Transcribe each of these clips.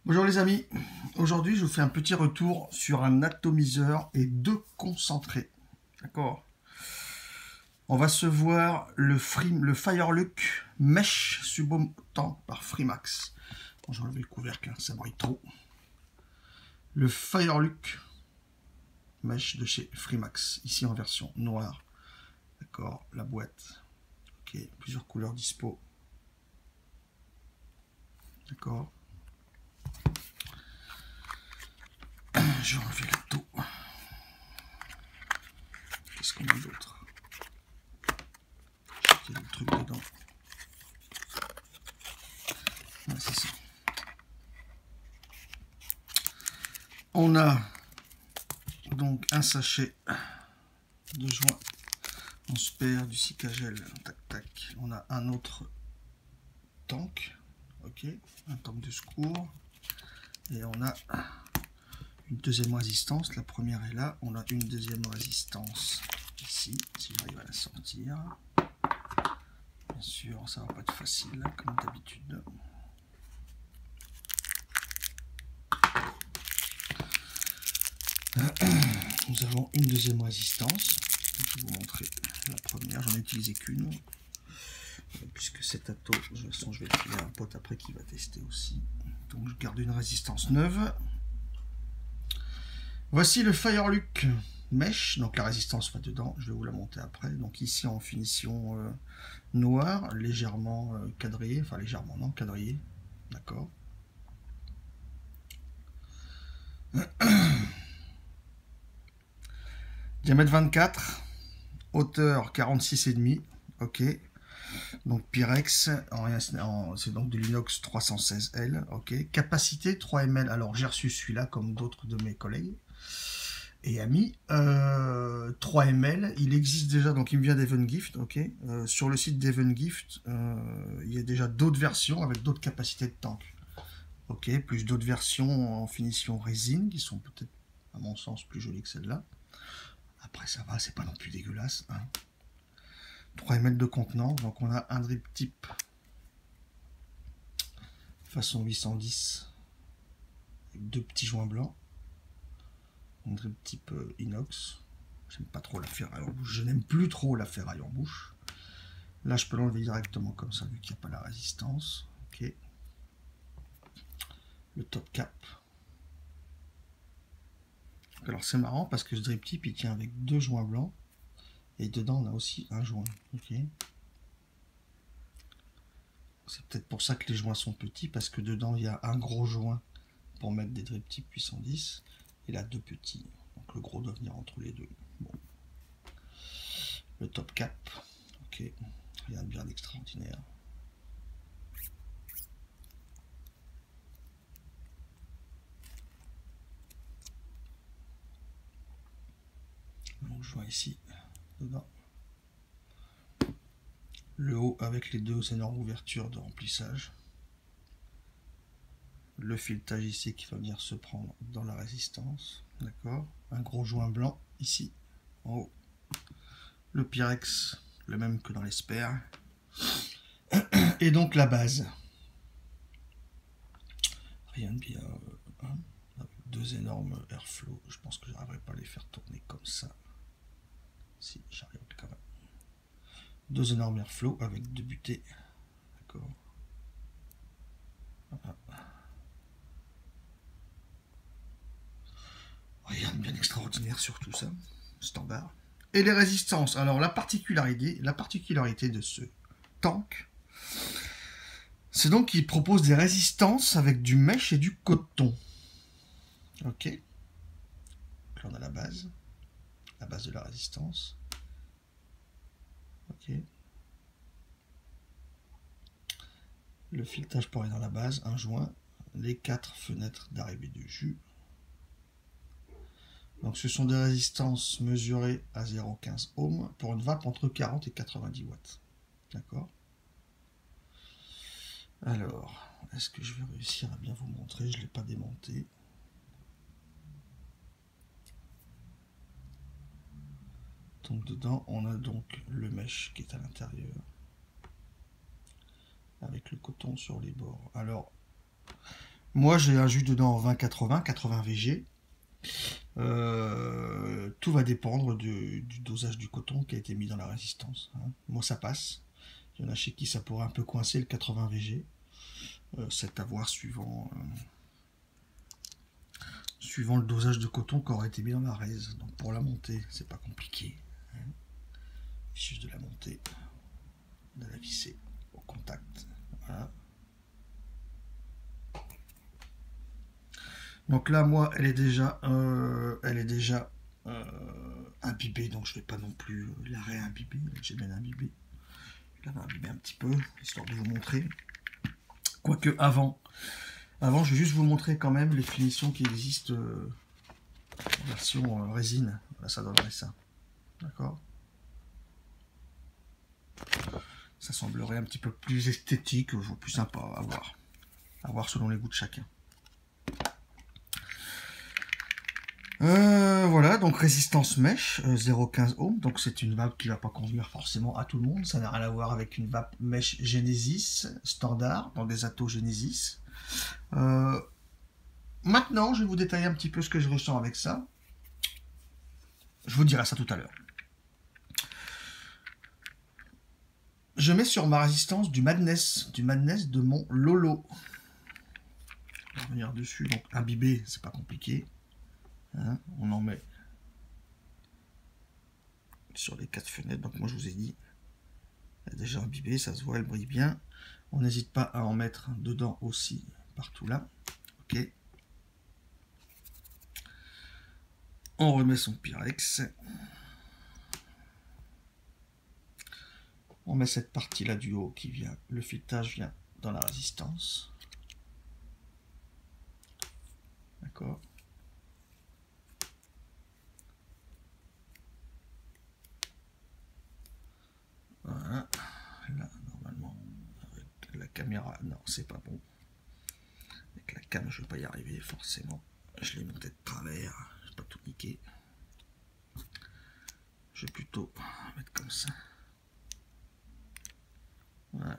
Bonjour les amis, aujourd'hui je vous fais un petit retour sur un atomiseur et deux concentrés. D'accord. On va se voir le Fireluc Mesh Subotank par Freemax. Bon, j'ai enlevé le couvercle, hein, ça brille trop. Le Fireluc Mesh de chez Freemax, ici en version noire. D'accord, la boîte. Ok, plusieurs couleurs dispo. D'accord. Je vais enlever la taux. Qu'est-ce qu'on a d'autre? Il y a des trucs dedans. Ouais, c'est ça. On a donc un sachet de joint en spare, du Sikagel, tac tac. On a un autre tank, ok, un tank de secours. Et on a une deuxième résistance. La première est là. On a une deuxième résistance ici, si j'arrive à la sortir. Bien sûr, ça va pas être facile, comme d'habitude. Nous avons une deuxième résistance. Je vais vous montrer la première. J'en ai utilisé qu'une. Puisque cet ato, de toute façon, je vais le filer à un pote après qui va tester aussi. Donc je garde une résistance neuve. Voici le Fireluc Mesh. Donc la résistance va dedans. Je vais vous la monter après. Donc ici en finition noire, légèrement quadrillé. Enfin légèrement non, quadrillé. D'accord. Diamètre 24. Hauteur 46,5. Ok. Donc Pyrex, c'est donc de l'inox 316L, ok. Capacité 3 ml, alors j'ai reçu celui-là comme d'autres de mes collègues et amis. 3 ml, il existe déjà, donc il me vient d'Evengift, ok. Sur le site d'Evengift, il y a déjà d'autres versions avec d'autres capacités de tank, ok. Plus d'autres versions en finition résine qui sont peut-être, à mon sens, plus jolies que celle-là. Après ça va, c'est pas non plus dégueulasse, hein. 3 ml de contenance, donc on a un drip type façon 810 avec deux petits joints blancs, un drip type inox. J'aime pas trop la ferraille en bouche, je n'aime plus trop la ferraille en bouche. Là je peux l'enlever directement comme ça vu qu'il n'y a pas la résistance, ok. Le top cap, alors c'est marrant parce que ce drip type il tient avec deux joints blancs et dedans on a aussi un joint, ok. C'est peut-être pour ça que les joints sont petits, parce que dedans il y a un gros joint pour mettre des drip type 810 et là deux petits, donc le gros doit venir entre les deux. Bon. Le top cap, ok, rien de bien d'extraordinaire. Donc je vois ici dedans le haut avec les deux énormes ouvertures de remplissage, le filetage ici qui va venir se prendre dans la résistance, d'accord, un gros joint blanc ici en haut, le Pyrex le même que dans les spares, et donc la base, rien de bien, hein, avec deux énormes airflow. Je pense que j'arriverai pas à les faire tourner comme ça. Si, j'arrive quand même. Deux énormes airflow avec deux butées, d'accord. Voilà. Rien de bien extraordinaire sur tout ça, standard. Et les résistances, alors la particularité de ce tank, c'est donc qu'il propose des résistances avec du mèche et du coton. Ok. Là on a la base de la résistance. Ok. Le filetage pour aller dans la base, un joint, les 4 fenêtres d'arrivée de jus. Donc ce sont des résistances mesurées à 0,15 ohms pour une vape entre 40 et 90 watts. D'accord. Alors, est-ce que je vais réussir à bien vous montrer? Je ne l'ai pas démonté. Donc dedans, on a donc le mèche qui est à l'intérieur, avec le coton sur les bords. Alors, Moi, j'ai un jus dedans en 20-80, 80 VG. Tout va dépendre du dosage du coton qui a été mis dans la résistance. Hein. Moi, ça passe. Il y en a chez qui ça pourrait un peu coincer le 80 VG. C'est à voir suivant le dosage de coton qui aurait été mis dans la raise. Donc pour la monter, c'est pas compliqué. Hein. Il suffit juste de la monter, de la visser au contact. Voilà. Donc là, moi, elle est déjà imbibée, donc je ne vais pas non plus la réimbiber. J'ai bien imbibé. Je la vais imbiber un petit peu, histoire de vous montrer. Quoique avant, je vais juste vous montrer quand même les finitions qui existent en version résine. Là, ça donnerait ça. D'accord? Ça semblerait un petit peu plus esthétique, plus sympa à voir. À voir selon les goûts de chacun. Voilà, donc résistance mèche, 0,15 ohms, donc c'est une vape qui ne va pas convenir forcément à tout le monde, ça n'a rien à voir avec une vape mèche Genesis standard, dans des Atto Genesis. Maintenant, je vais vous détailler un petit peu ce que je ressens avec ça. Je vous dirai ça tout à l'heure. Je mets sur ma résistance du Madness de mon Lolo. On va revenir dessus, donc imbibé, c'est pas compliqué. Hein, on en met sur les 4 fenêtres, donc moi je vous ai dit, elle est déjà imbibée, ça se voit, elle brille bien. On n'hésite pas à en mettre dedans aussi, partout là. Ok. On remet son Pyrex. On met cette partie là du haut qui vient, le filetage vient dans la résistance. D'accord. Voilà. Là, normalement, avec la caméra, non, c'est pas bon. Avec la cam, je ne vais pas y arriver, forcément. Je l'ai monté de travers, je vais pas tout niquer. Je vais plutôt mettre comme ça. Voilà.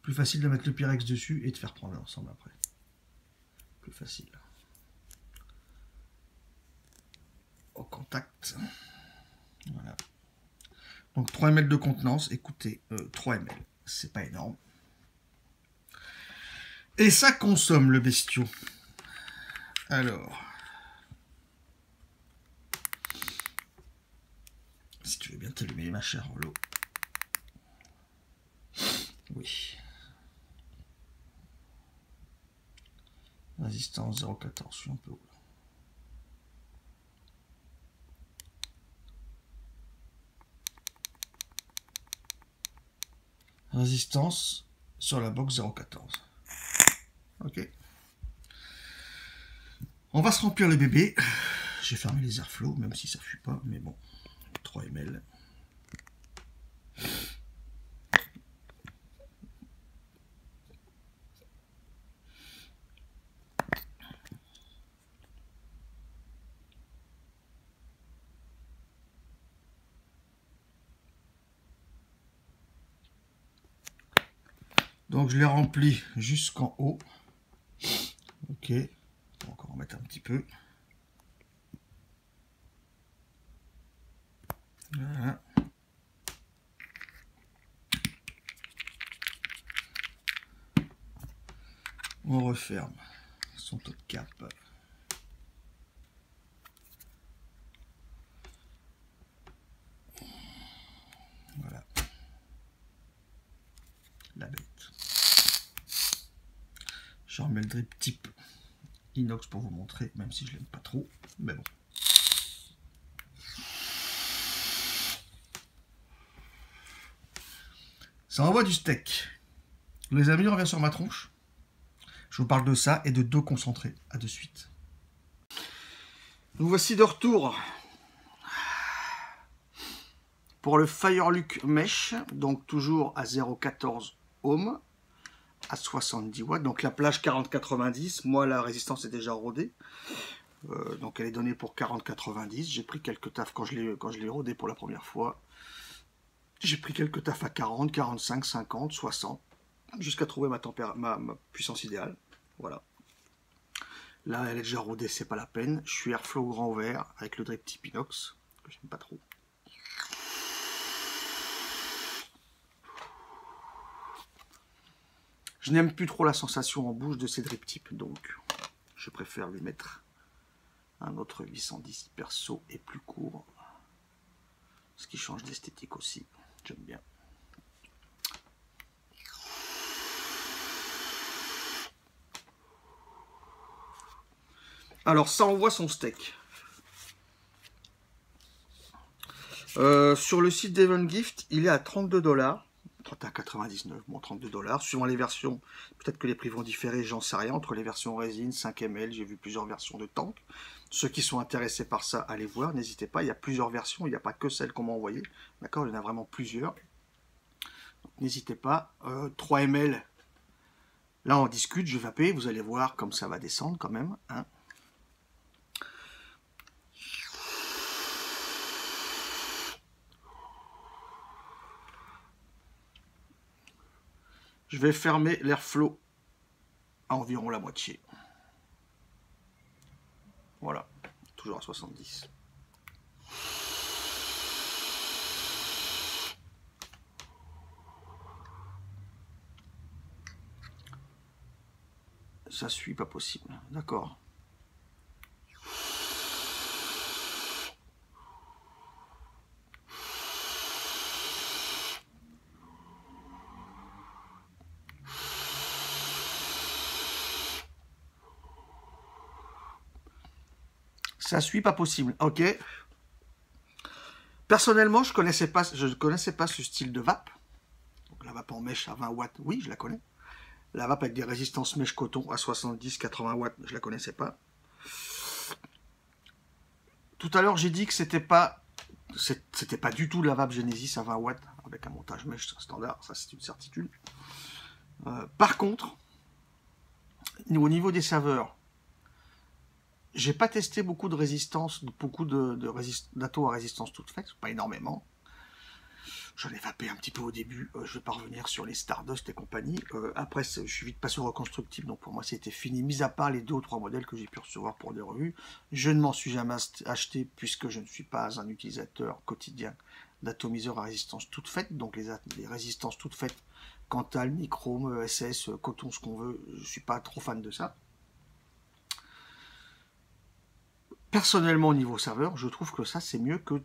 Plus facile de mettre le Pyrex dessus et de faire prendre l'ensemble après. Plus facile. Au contact. Voilà. Donc 3 ml de contenance. Écoutez, 3 ml, c'est pas énorme. Et ça consomme le bestiau. Alors. Si tu veux bien t'allumer, ma chère Rollo. Oui. Résistance 0,14, je suis un peu haut là. Résistance sur la box 0,14. Ok. On va se remplir les bébés. J'ai fermé les airflows, même si ça fuit pas, mais bon. 3 ml. Donc je l'ai rempli jusqu'en haut. Ok. On va encore en mettre un petit peu. Voilà. On referme son top cap. Voilà. La bête. Je remets le drip type inox pour vous montrer, même si je l'aime pas trop. Mais bon. Ça envoie du steak. Les amis, on revient sur ma tronche. Je vous parle de ça et de dos concentré. À de suite. Nous voici de retour pour le Fireluke Mesh, donc toujours à 0,14 ohms, à 70 watts. Donc la plage 40-90, moi la résistance est déjà rodée. Donc elle est donnée pour 40-90. J'ai pris quelques tafs quand je l'ai rodé pour la première fois. J'ai pris quelques tafs à 40, 45, 50, 60, jusqu'à trouver ma puissance idéale. Voilà. Là, elle est déjà rodée, c'est pas la peine. Je suis Airflow grand vert avec le drip type inox, que j'aime pas trop. Je n'aime plus trop la sensation en bouche de ces drip types, donc je préfère lui mettre un autre 810 perso et plus court. Ce qui change d'esthétique aussi, j'aime bien. Alors ça envoie son steak. Sur le site d'Evan Gift, il est à 32 $. À 99, bon 32 $. Suivant les versions, peut-être que les prix vont différer, j'en sais rien. Entre les versions résine, 5 ml, j'ai vu plusieurs versions de tank. Ceux qui sont intéressés par ça, allez voir, n'hésitez pas. Il y a plusieurs versions, il n'y a pas que celle qu'on m'a envoyée. D'accord, il y en a vraiment plusieurs. N'hésitez pas. 3 ml, là on discute, je vais payer, vous allez voir comme ça va descendre quand même. Hein. Je vais fermer l'airflow à environ la moitié. Voilà, toujours à 70. Ça suit, pas possible. D'accord. Ça suit, pas possible. Ok. Personnellement, je ne connaissais pas ce style de vape. Donc, la vape en mèche à 20 watts, oui, je la connais. La vape avec des résistances mèche coton à 70-80 watts, je la connaissais pas. Tout à l'heure, j'ai dit que c'était pas du tout la vape Genesis à 20 watts avec un montage mèche standard, ça c'est une certitude. Par contre, au niveau des saveurs, j'ai pas testé beaucoup de résistance, beaucoup d'attos à résistance toute faite, pas énormément. J'en ai vapé un petit peu au début, je vais pas revenir sur les Stardust et compagnie. Après, je suis vite passé au reconstructible, donc pour moi c'était fini, mis à part les 2 ou 3 modèles que j'ai pu recevoir pour des revues. Je ne m'en suis jamais acheté puisque je ne suis pas un utilisateur quotidien d'atomiseurs à résistance toute faite, donc les résistances toutes faites, Cantal, Nichrome, SS, coton, ce qu'on veut, je suis pas trop fan de ça. Personnellement, au niveau saveur, je trouve que ça, c'est mieux que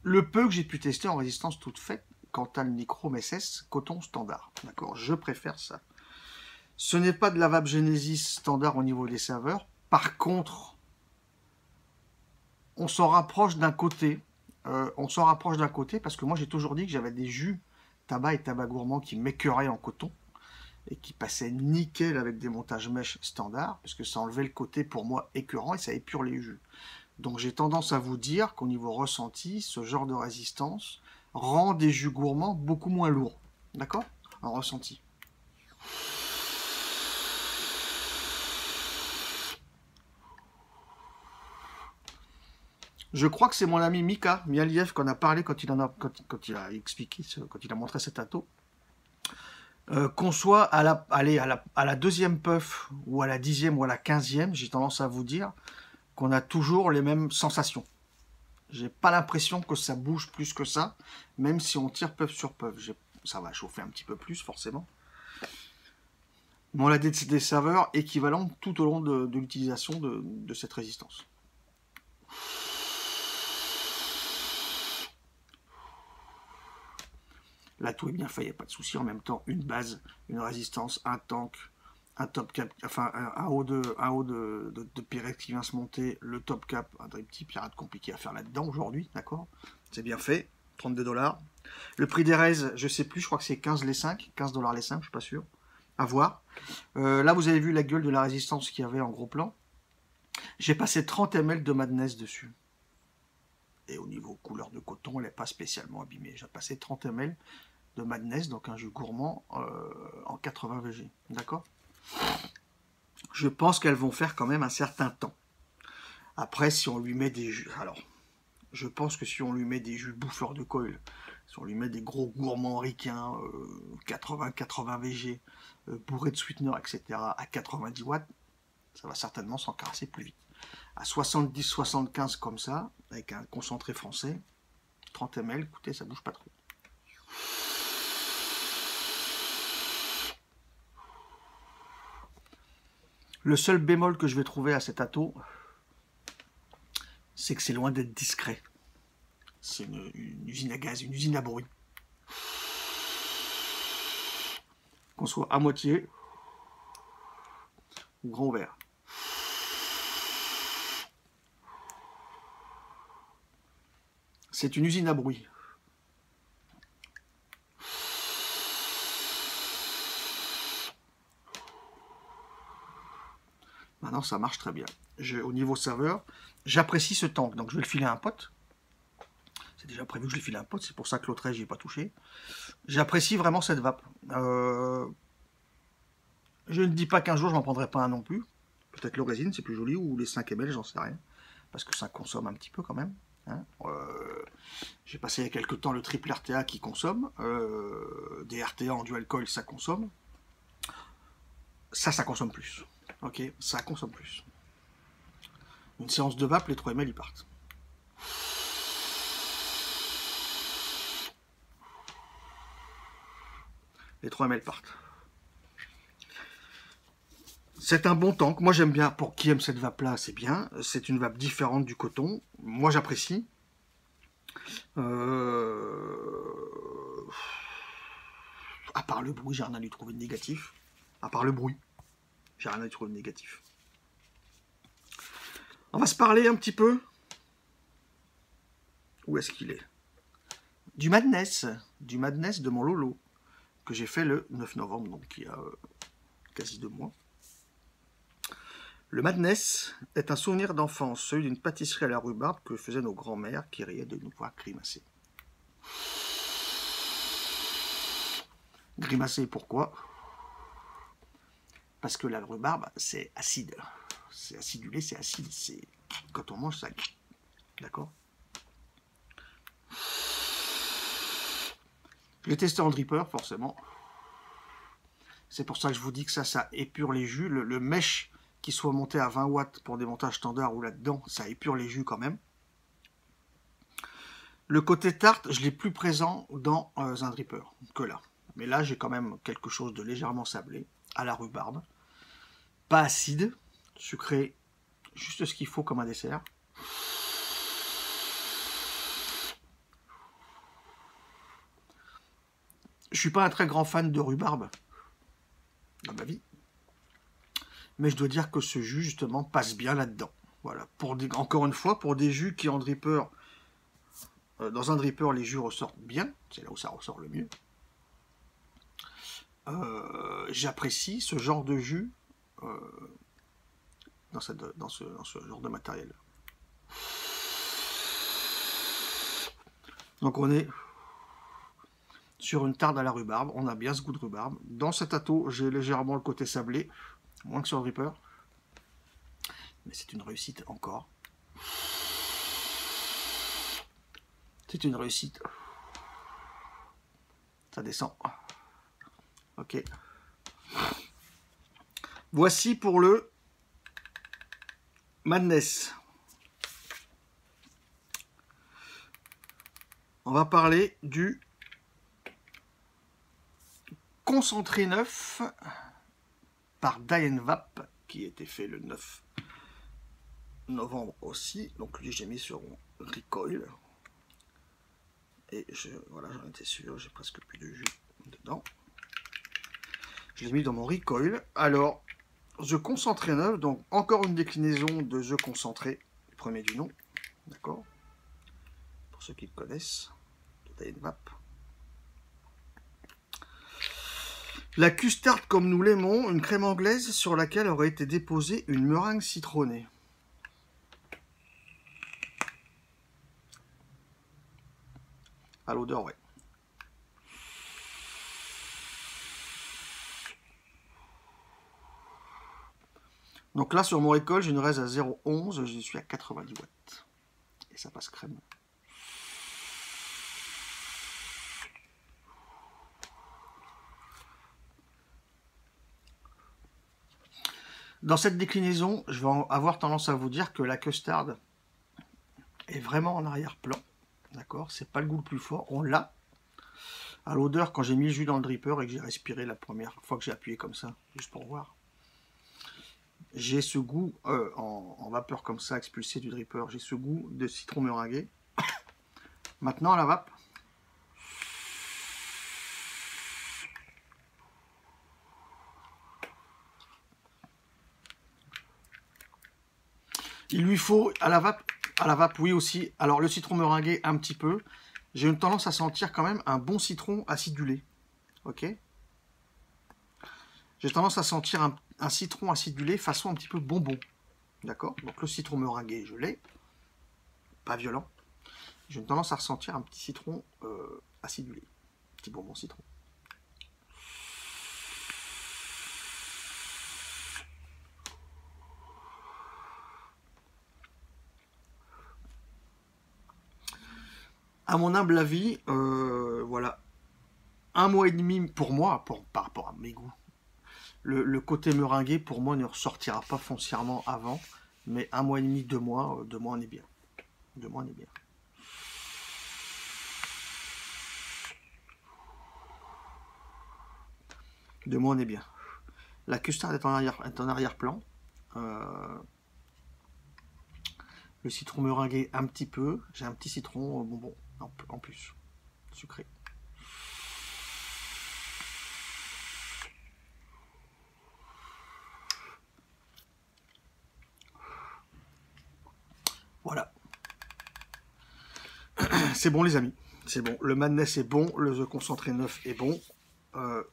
le peu que j'ai pu tester en résistance toute faite, Cantal, Nichrome, SS, coton standard. D'accord, je préfère ça. Ce n'est pas de la vape Genesis standard au niveau des saveurs. Par contre, on s'en rapproche d'un côté. Parce que moi, j'ai toujours dit que j'avais des jus tabac et tabac gourmand qui m'écœuraient en coton et qui passaient nickel avec des montages mèche standard, parce que ça enlevait le côté pour moi écœurant et ça épure les jus. Donc j'ai tendance à vous dire qu'au niveau ressenti, ce genre de résistance rend des jus gourmands beaucoup moins lourds. D'accord? En ressenti. Je crois que c'est mon ami Mika Mialiev qu'on a parlé quand il a expliqué, quand il a montré cet atto. Qu'on soit à la deuxième puff, ou à la 10e, ou à la 15e, j'ai tendance à vous dire qu'on a toujours les mêmes sensations. J'ai pas l'impression que ça bouge plus que ça, même si on tire puff sur puff. Ça va chauffer un petit peu plus, forcément. Mais on a des saveurs équivalentes tout au long de l'utilisation de cette résistance. Là, tout est bien fait, il n'y a pas de souci. En même temps, une base, une résistance, un tank, un top cap, enfin un haut de Pyrex qui vient se monter, le top cap, un drip type, il n'y a rien de compliqué à faire là-dedans aujourd'hui, d'accord? C'est bien fait, 32 $. Le prix des raises, je sais plus, je crois que c'est 15 les 5, 15 $ les 5, je suis pas sûr. À voir. Là, vous avez vu la gueule de la résistance qu'il y avait en gros plan. J'ai passé 30 ml de Madness dessus. Et au niveau couleur de coton, elle n'est pas spécialement abîmée. J'ai passé 30 ml de Madness, donc un jus gourmand en 80 VG. D'accord? Je pense qu'elles vont faire quand même un certain temps. Après, si on lui met des jus... Alors, je pense que si on lui met des jus bouffeurs de coil, Si on lui met des gros gourmands ricains, 80 VG, bourré de sweetener, etc., à 90 watts, ça va certainement s'encrasser plus vite. À 70-75 comme ça, avec un concentré français, 30 ml, écoutez, ça bouge pas trop. Le seul bémol que je vais trouver à cet atto, c'est que c'est loin d'être discret. C'est une usine à gaz, une usine à bruit. Qu'on soit à moitié ou grand ouvert. C'est une usine à bruit. Maintenant, ça marche très bien. Au niveau saveur, j'apprécie ce tank. Donc, je vais le filer à un pote. C'est déjà prévu que je le file à un pote. C'est pour ça que l'autre, j'y ai pas touché. J'apprécie vraiment cette vape. Je ne dis pas qu'un jour, je m'en prendrai pas un non plus. Peut-être l'orésine, c'est plus joli. Ou les 5 ml, j'en sais rien. Parce que ça consomme un petit peu quand même. Hein. J'ai passé il y a quelques temps le triple RTA qui consomme. Des RTA en dual coil, ça consomme. Ça consomme plus. Ok, ça consomme plus. Une séance de vape, les 3 ml, ils partent. Les 3 ml partent. C'est un bon tank. Moi, j'aime bien. Pour qui aime cette vape-là, c'est bien. C'est une vape différente du coton. Moi, j'apprécie. À part le bruit, j'ai rien à lui trouver de négatif. À part le bruit, j'ai rien à lui trouver de négatif. On va se parler un petit peu. Où est-ce qu'il est? Du Madness de mon Lolo, que j'ai fait le 9 novembre, donc il y a quasi 2 mois. Le Madness est un souvenir d'enfance, celui d'une pâtisserie à la rhubarbe que faisaient nos grands-mères qui riaient de nous voir grimacer. Grimacer, pourquoi? Parce que la rhubarbe, c'est acide. C'est acidulé, c'est acide. Quand on mange, ça... D'accord? Je l'ai testé en dripper, forcément. C'est pour ça que je vous dis que ça épure les jus. Le mèche qui soit monté à 20 watts pour des montages standards ou là-dedans, ça épure les jus quand même. Le côté tarte, je l'ai plus présent dans un dripper que là. Mais là, j'ai quand même quelque chose de légèrement sablé, à la rhubarbe. Pas acide, sucré, juste ce qu'il faut comme un dessert. Je suis pas un très grand fan de rhubarbe dans ma vie. Mais je dois dire que ce jus, justement, passe bien là-dedans. Voilà. Encore une fois, pour des jus qui en dripper, dans un dripper, les jus ressortent bien. C'est là où ça ressort le mieux. J'apprécie ce genre de jus dans ce genre de matériel. Donc on est sur une tarte à la rhubarbe. On a bien ce goût de rhubarbe. Dans cet atto, j'ai légèrement le côté sablé. Moins que sur le dripper. Mais c'est une réussite encore. C'est une réussite. Ça descend. Ok. Voici pour le Madness. On va parler du concentré neuf par Diane Vape, qui a été fait le 9 novembre aussi. Donc lui, j'ai mis sur mon recoil. Et voilà, j'en étais sûr, j'ai presque plus de jus dedans. Je l'ai mis dans mon recoil. Alors, The Concentré neuf, donc encore une déclinaison de The Concentré, le premier du nom. D'accord? Pour ceux qui le connaissent, de Diane Vape. La custard comme nous l'aimons, une crème anglaise sur laquelle aurait été déposée une meringue citronnée. À l'odeur, ouais. Donc là, sur mon récolte, j'ai une raise à 0,11, j'y suis à 90 watts. Et ça passe crème. Dans cette déclinaison, je vais avoir tendance à vous dire que la custard est vraiment en arrière-plan. D'accord? C'est pas le goût le plus fort. On l'a. À l'odeur, quand j'ai mis le jus dans le dripper et que j'ai respiré la première fois que j'ai appuyé comme ça, juste pour voir, j'ai ce goût en vapeur comme ça, expulsé du dripper. J'ai ce goût de citron meringué. Maintenant, à la vape. Il lui faut, à la vape, oui aussi. Alors, le citron meringué, un petit peu. J'ai une tendance à sentir quand même un bon citron acidulé. Ok? J'ai tendance à sentir un citron acidulé façon un petit peu bonbon. D'accord? Donc, le citron meringué, je l'ai. Pas violent. J'ai une tendance à ressentir un petit citron acidulé. Petit bonbon citron. À mon humble avis, voilà, 1 mois et demi pour moi, par rapport à mes goûts. Le côté meringué, pour moi, ne ressortira pas foncièrement avant, mais 1 mois et demi, 2 mois, 2 mois on est bien. 2 mois on est bien. De moi on est bien. La custard est en arrière-plan. Le citron meringué un petit peu. J'ai un petit citron bonbon en plus. Sucré. Voilà. C'est bon les amis. C'est bon. Le Madness est bon. Le The Concentré 9 est bon.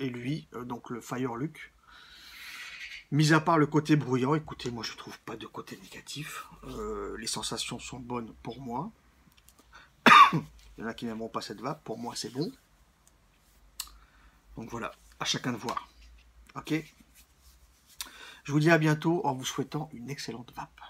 Et lui, donc le Fireluke. Mis à part le côté bruyant, écoutez, moi je trouve pas de côté négatif. Les sensations sont bonnes pour moi. Il y en a qui n'aimeront pas cette vape, pour moi c'est bon. Donc voilà, à chacun de voir. Ok? Je vous dis à bientôt en vous souhaitant une excellente vape.